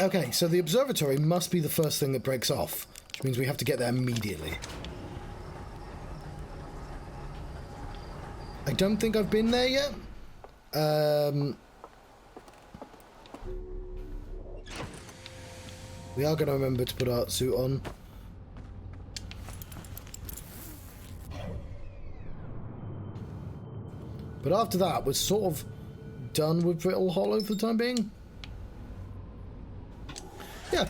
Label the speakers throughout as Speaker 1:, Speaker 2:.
Speaker 1: Okay, so the observatory must be the first thing that breaks off, which means we have to get there immediately. I don't think I've been there yet. We are going to remember to put our suit on. But after that, we're sort of done with Brittle Hollow for the time being. Yeah.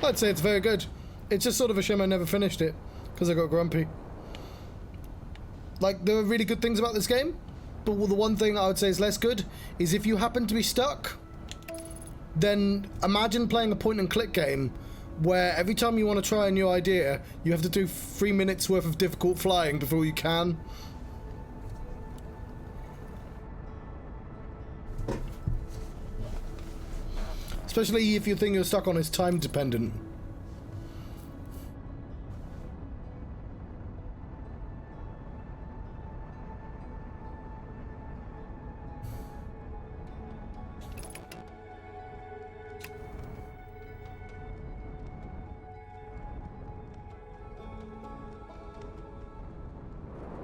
Speaker 1: I'd say it's very good. It's just sort of a shame I never finished it, because I got grumpy. Like, there are really good things about this game, but the one thing I would say is less good is if you happen to be stuck, then imagine playing a point-and-click game where every time you want to try a new idea, you have to do 3 minutes worth of difficult flying before you can. Especially if your thing you're stuck on is time-dependent.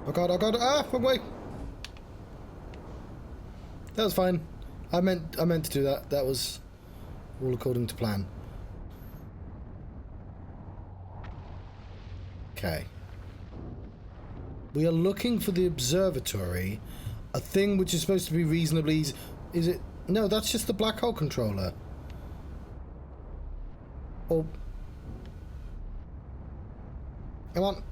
Speaker 1: Oh god, ah, wrong way. That was fine. I meant to do that. That was all according to plan. Okay. We are looking for the observatory, a thing which is supposed to be reasonably easy. Is it? No, that's just the black hole controller. Or... Come on.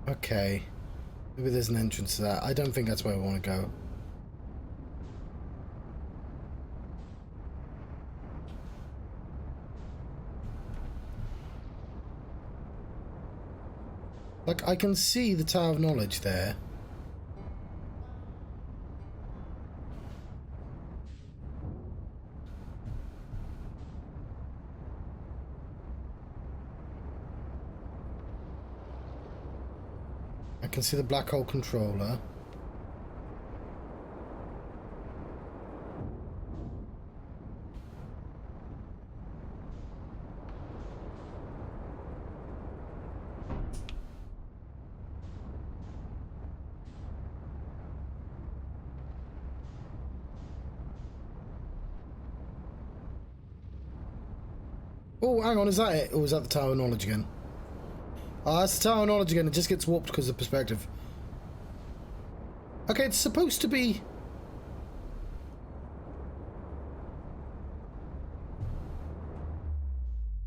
Speaker 1: Okay. Maybe there's an entrance to that. I don't think that's where I want to go. Like, I can see the Tower of Knowledge there. I can see the black hole controller. Oh, hang on, is that it? Or is that the Tower of Knowledge again? Oh, that's the Tower of Knowledge again. It just gets warped because of perspective. Okay, it's supposed to be...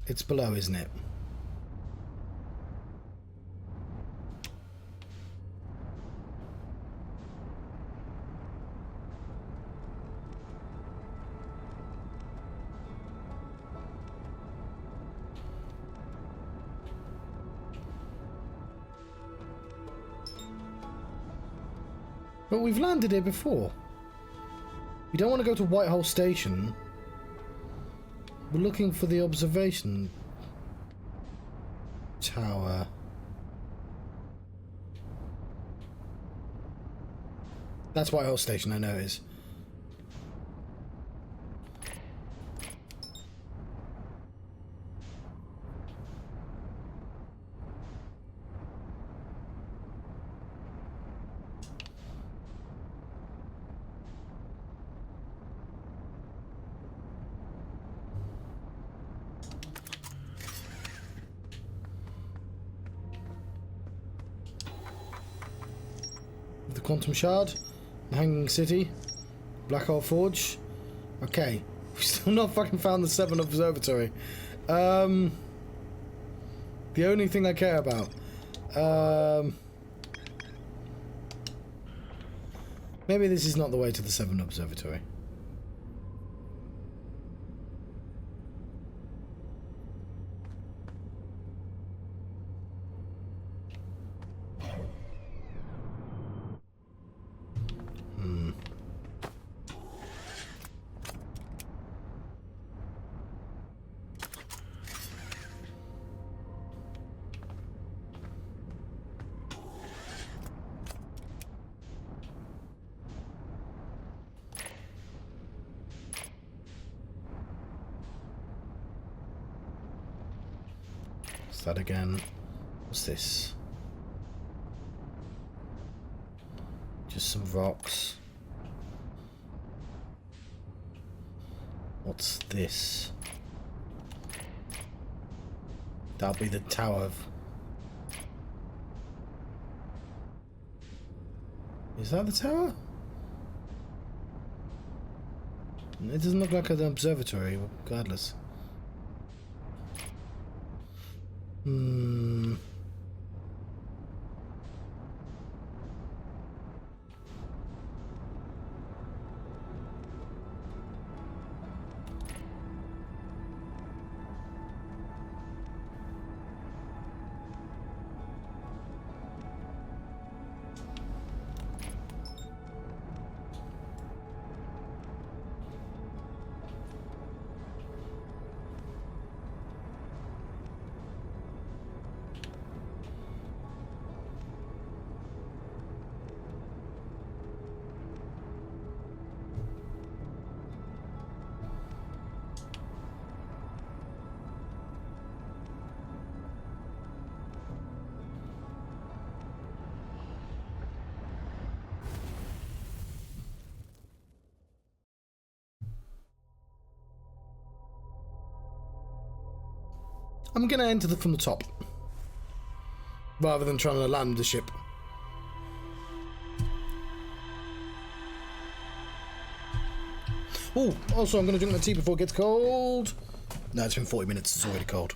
Speaker 1: It's below, isn't it? But we've landed here before. We don't want to go to Whitehall Station. We're looking for the observation tower. That's Whitehall Station, I know it is. The Quantum Shard, the Hanging City, Black Hole Forge. Okay, we've still not fucking found the 7 Observatory. The only thing I care about. Maybe this is not the way to the 7 Observatory. What's that again? What's this? Just some rocks. What's this? That'll be the tower of... Is that the tower? It doesn't look like an observatory, regardless. I'm gonna enter from the top, rather than trying to land the ship. Oh, also I'm gonna drink my tea before it gets cold. No, it's been 40 minutes, it's already cold.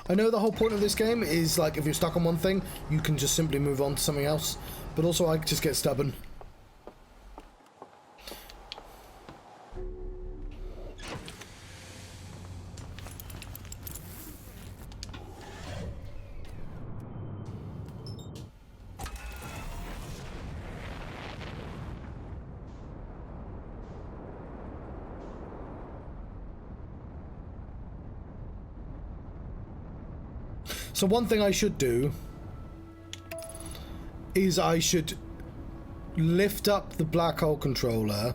Speaker 1: I know the whole point of this game is, like, if you're stuck on one thing, you can just simply move on to something else. But also I just get stubborn. So one thing I should do is I should lift up the black hole controller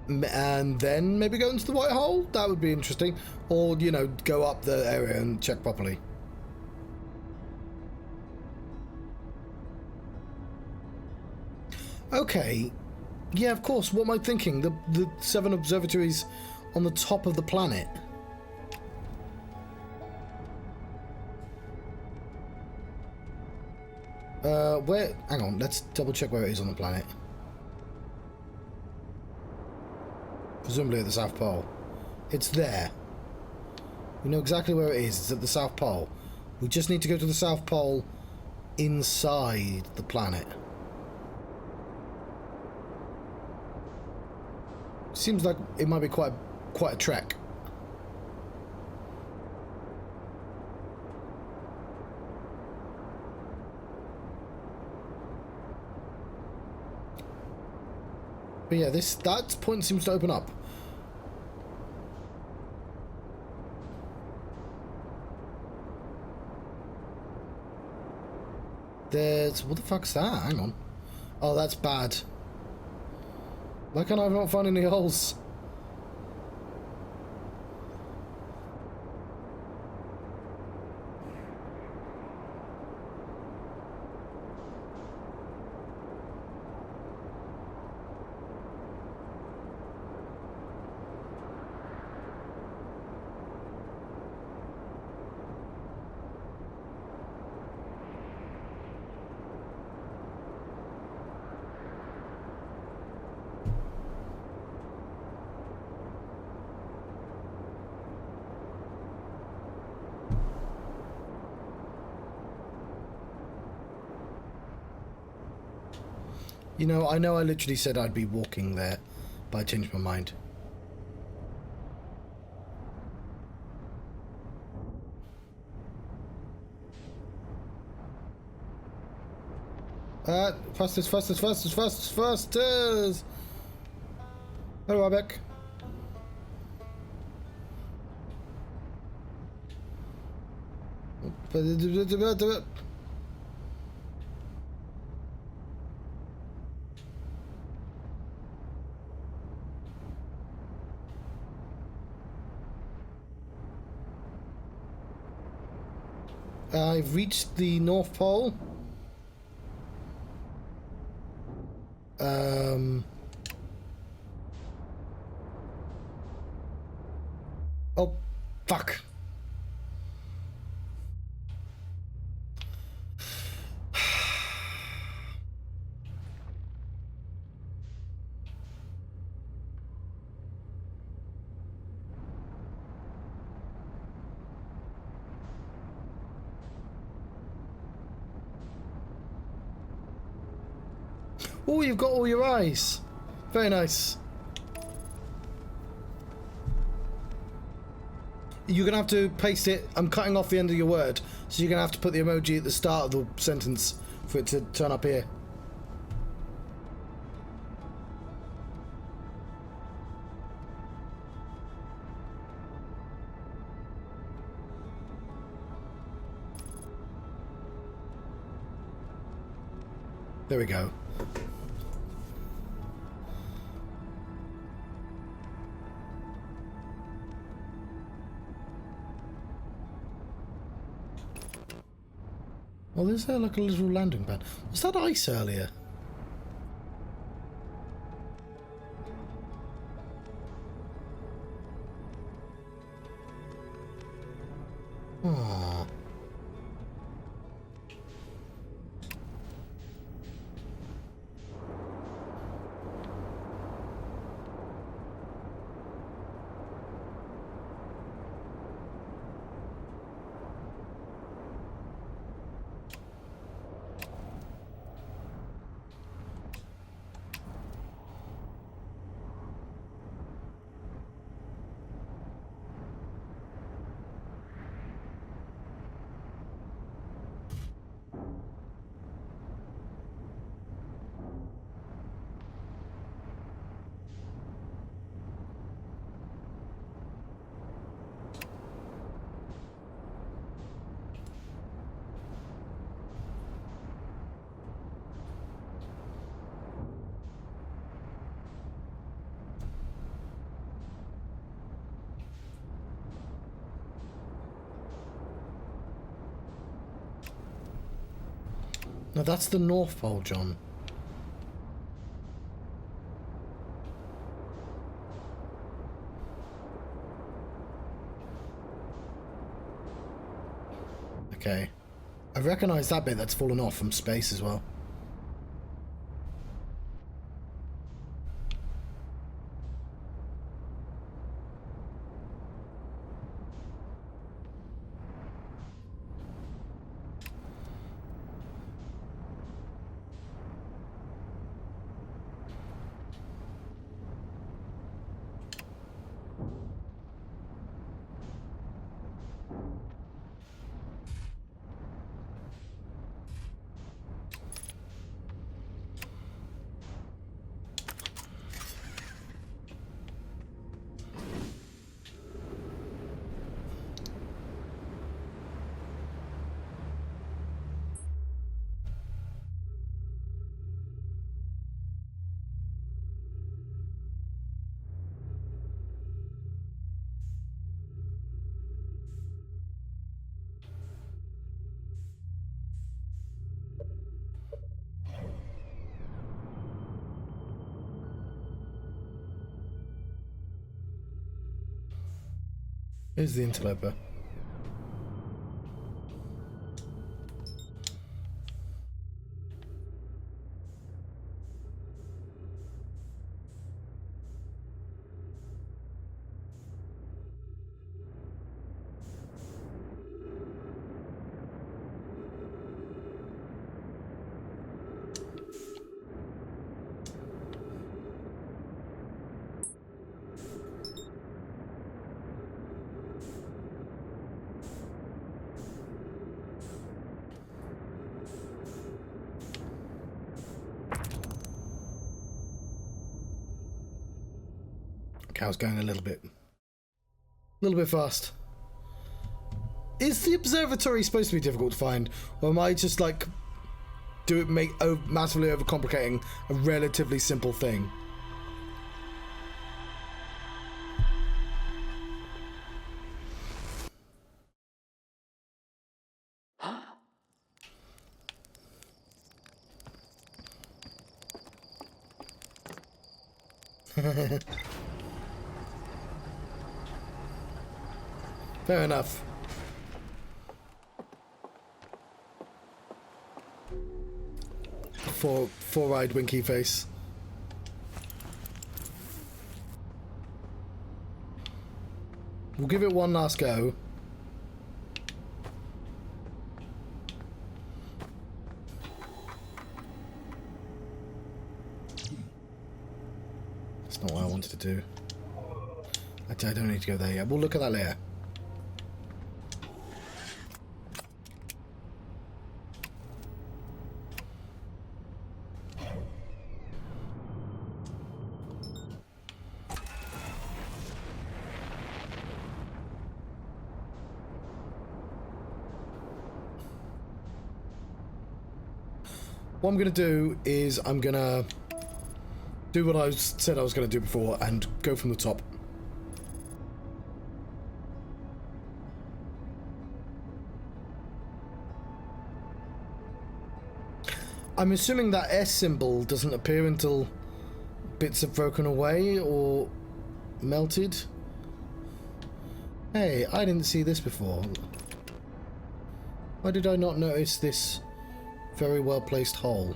Speaker 1: and then maybe go into the white hole. That would be interesting. Or, you know, go up the area and check properly. Okay. Yeah, of course. What am I thinking? The 7 observatories on the top of the planet. Where... Hang on, let's double check where it is on the planet. Presumably at the South Pole. It's there. We know exactly where it is. It's at the South Pole. We just need to go to the South Pole inside the planet. Seems like it might be quite a trek. But yeah, that point seems to open up. There's... What the fuck's that? Hang on. Oh, that's bad. Why can't I not find any holes? You know I literally said I'd be walking there, but I changed my mind. Fastest. Hello, Abeck. I've reached the North Pole. Oh, fuck. Oh, you've got all your eyes. Very nice. You're going to have to paste it. I'm cutting off the end of your word. So you're going to have to put the emoji at the start of the sentence for it to turn up here. There we go. Well, there's like a little landing pad. Was that ice earlier? Oh. No, that's the North Pole, John. Okay. I recognise that bit that's fallen off from space as well. Here's the interloper. Cow's going a little bit fast. Is the observatory supposed to be difficult to find, or am I just like massively overcomplicating a relatively simple thing? Fair enough. Four-eyed winky face. We'll give it one last go. That's not what I wanted to do. I don't need to go there yet. We'll look at that later. What I'm going to do is I'm going to do what I said I was going to do before and go from the top. I'm assuming that S symbol doesn't appear until bits have broken away or melted. Hey, I didn't see this before. Why did I not notice this very well placed hole?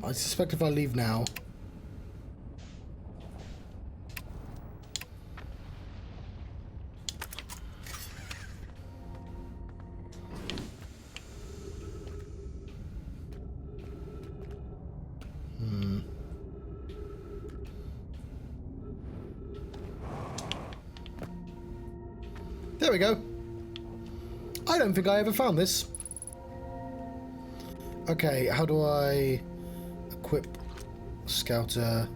Speaker 1: I suspect if I leave now... There we go. I don't think I ever found this. Okay, how do I equip Scouter?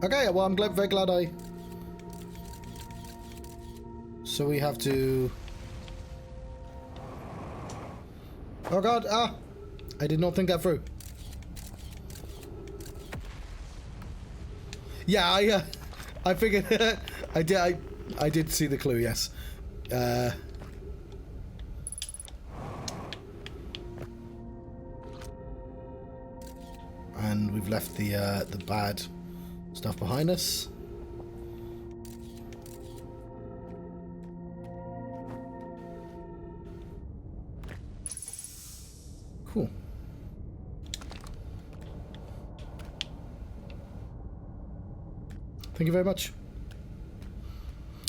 Speaker 1: Okay, well, I'm very glad I... So we have to... Oh god, I did not think that through. Yeah, I figured... I did see the clue, yes. And we've left the bad stuff behind us. Cool. Thank you very much.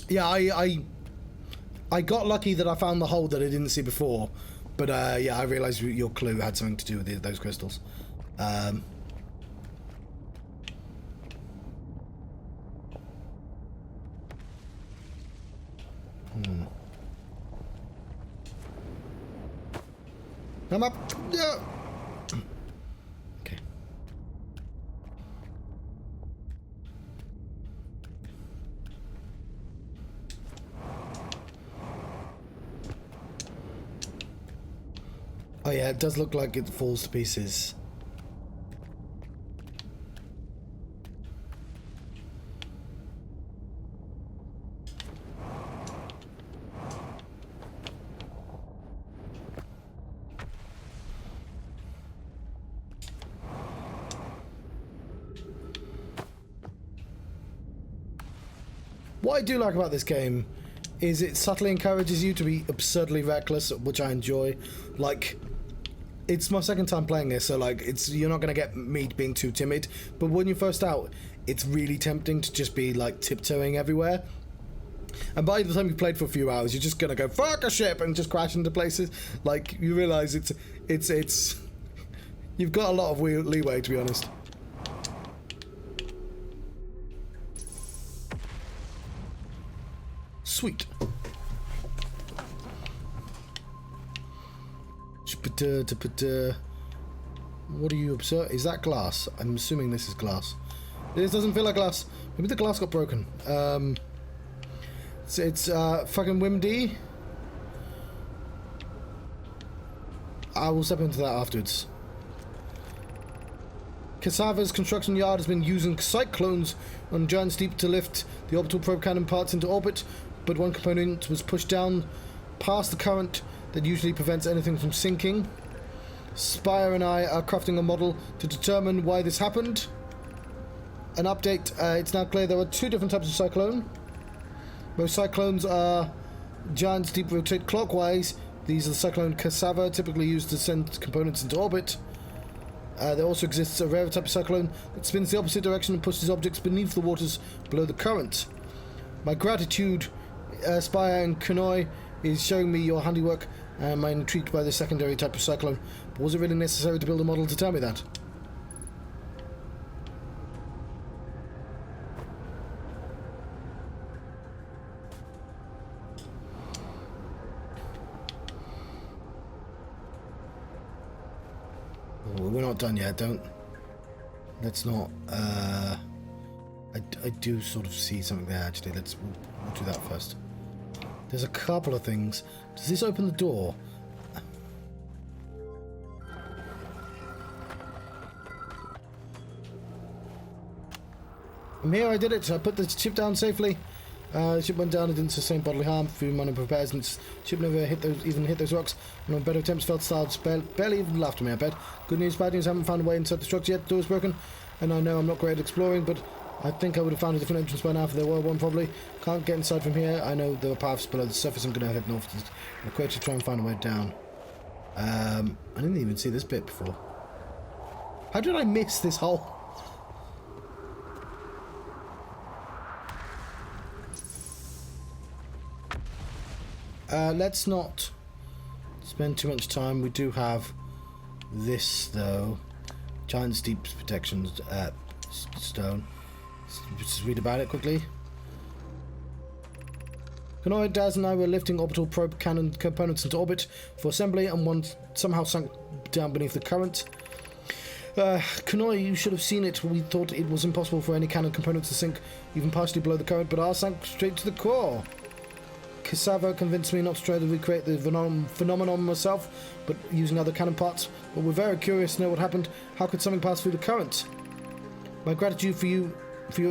Speaker 1: Yeah, I got lucky that I found the hole that I didn't see before, but yeah, I realised your clue had something to do with those crystals. I'm up. Yeah. Okay. Oh yeah, it does look like it falls to pieces. What I do like about this game is it subtly encourages you to be absurdly reckless, which I enjoy. Like, it's my second time playing this, so like, you're not gonna get me being too timid. But when you're first out, it's really tempting to just be like tiptoeing everywhere. And by the time you've played for a few hours, you're just gonna go fuck a ship and just crash into places. Like, you realise it's you've got a lot of leeway, to be honest. Sweet. What do you observe? Is that glass? I'm assuming this is glass. This doesn't feel like glass. Maybe the glass got broken. It's fucking windy. I will step into that afterwards. Cassava's construction yard has been using cyclones on Johnstruct to lift the orbital probe cannon parts into orbit, but one component was pushed down past the current that usually prevents anything from sinking. Spire and I are crafting a model to determine why this happened. An update, it's now clear there are two different types of cyclone. Most cyclones are Johnstruct rotate clockwise. These are the cyclone Cassava, typically used to send components into orbit. There also exists a rare type of cyclone that spins the opposite direction and pushes objects beneath the waters below the current. My gratitude, Spire and Kunoi, is showing me your handiwork, and I'm intrigued by the secondary type of cyclone. But was it really necessary to build a model to tell me that? We're not done yet, let's not, I do sort of see something there, actually. We'll do that first. There's a couple of things. Does this open the door? I'm here, I did it. I put the ship down safely. The ship went down and didn't sustain bodily harm through minor repairs, and the ship never even hit those rocks. And on better attempts, felt stars barely even laughed at me, I bet. Good news, bad news, I haven't found a way inside the structure yet. The door's broken, and I know I'm not great at exploring, but I think I would have found a different entrance by now if there were one, probably. Can't get inside from here. I know there are paths below the surface. I'm going to head north to the equator to try and find a way down. I didn't even see this bit before. How did I miss this hole? Let's not spend too much time. We do have this, though. Johnstruct's protection stone. Let's just read about it quickly. Kunoi, Daz and I were lifting orbital probe cannon components into orbit for assembly, and one somehow sunk down beneath the current. Kunoi, you should have seen it. We thought it was impossible for any cannon components to sink even partially below the current, but ours sank straight to the core. Cassava convinced me not to try to recreate the phenomenon myself, but using other cannon parts. But we're very curious to know what happened. How could something pass through the current? My gratitude for your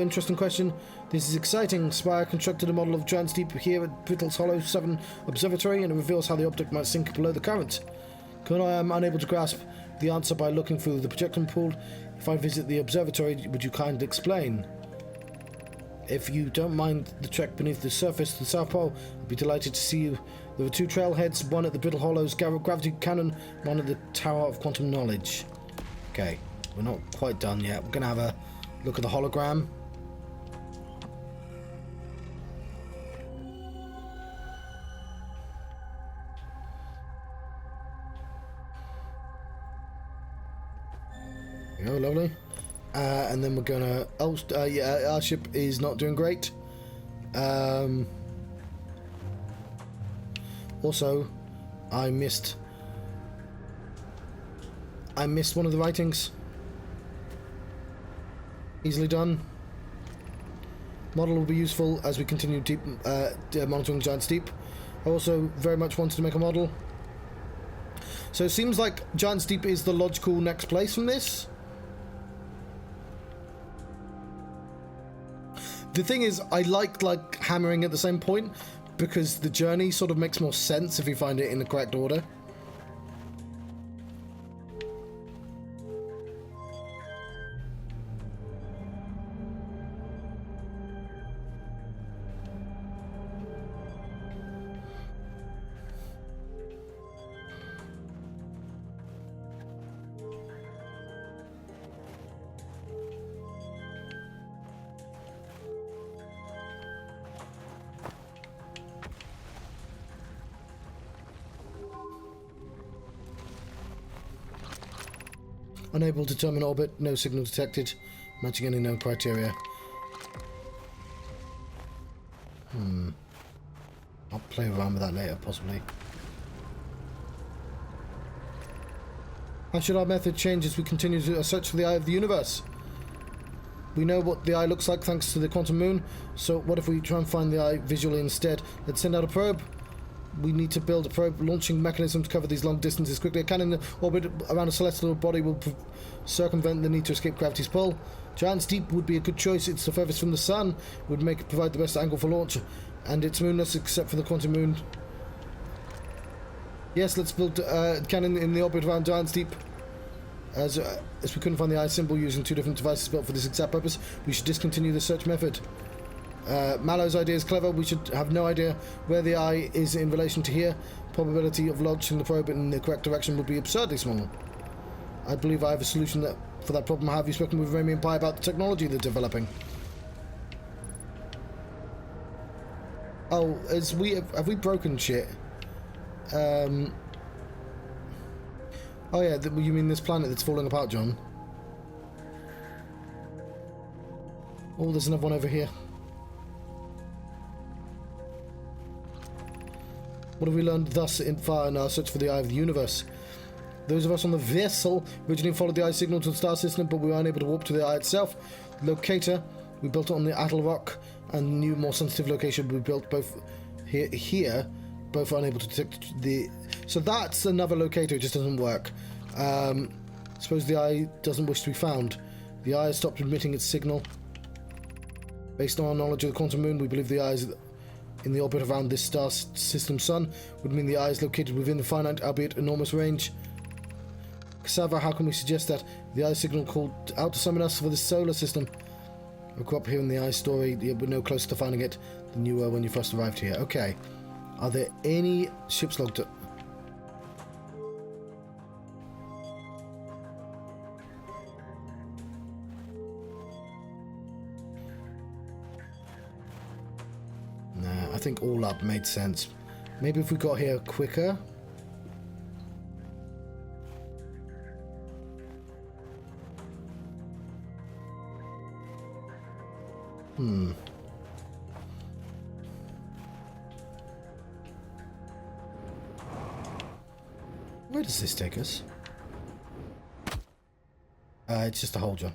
Speaker 1: interesting question. This is exciting. Spire constructed a model of Johnstruct here at Brittle's Hollow 7 Observatory, and it reveals how the object might sink below the current. I am unable to grasp the answer by looking through the projection pool. If I visit the observatory, would you kindly explain? If you don't mind the trek beneath the surface to the South Pole, I'd be delighted to see you. There are two trailheads, one at the Brittle Hollow's gravity cannon, one at the Tower of Quantum Knowledge. Okay, we're not quite done yet. We're going to have a look at the hologram. There we go, lovely. And then we're gonna. Our ship is not doing great. Also, I missed one of the writings. Easily done. Model will be useful as we continue deep monitoring Johnstruct. I also very much wanted to make a model. So it seems like Johnstruct is the logical next place from this. The thing is, I like hammering at the same point, because the journey sort of makes more sense if you find it in the correct order. Unable to determine orbit. No signal detected. Matching any known criteria. I'll play around with that later, possibly. How should our method change as we continue to search for the eye of the universe? We know what the eye looks like thanks to the quantum moon, so what if we try and find the eye visually instead? Let's send out a probe. We need to build a probe launching mechanism to cover these long distances quickly. A cannon in orbit around a celestial body will circumvent the need to escape gravity's pull. Giant's Deep would be a good choice. It's the furthest from the sun, would provide the best angle for launch, and it's moonless except for the quantum moon. Yes, let's build a cannon in the orbit around Giant's Deep. As we couldn't find the eye symbol using two different devices built for this exact purpose, we should discontinue the search method. Mallow's idea is clever. We should have no idea where the eye is in relation to here. Probability of launching the probe in the correct direction would be absurdly small. I believe I have a solution for that problem. Have you spoken with Remy and Pi about the technology they're developing? Oh, have we broken shit? Oh yeah, you mean this planet that's falling apart, John? Oh, there's another one over here. What have we learned thus far in our search for the eye of the universe? Those of us on the vessel originally followed the eye signal to the star system, but we were unable to warp to the eye itself. Locator, we built it on the Atl Rock, and the new, more sensitive location we built both here, both unable to detect the... So that's another locator, it just doesn't work. Suppose the eye doesn't wish to be found. The eye has stopped emitting its signal. Based on our knowledge of the quantum moon, we believe the eye is in the orbit around this star system sun, would mean the eye is located within the finite, albeit enormous range. Cassava, how can we suggest that? The eye signal called out to summon us for the solar system. I grew up here in the eye story, we're no closer to finding it than you were when you first arrived here. Okay. Are there any ships logged up? Nah, I think all up made sense. Maybe if we got here quicker. Where does this take us? It's just a hole, John.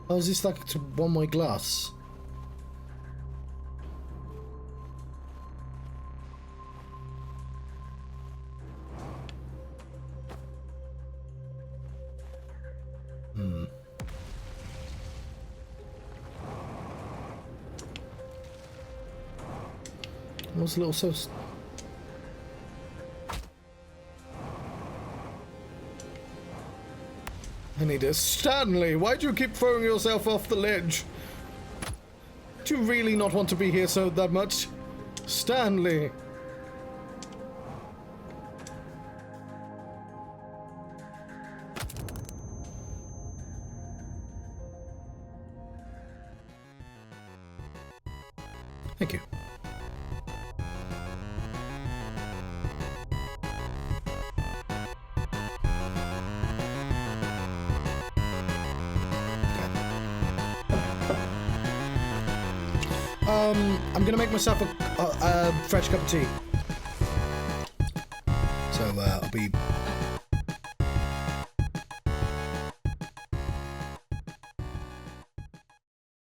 Speaker 1: Oh, is this like a one-way glass? What's a little so... I need a... Stanley, why do you keep throwing yourself off the ledge? Do you really not want to be here so that much? Stanley! Thank you. I'm gonna make myself a fresh cup of tea. So I'll be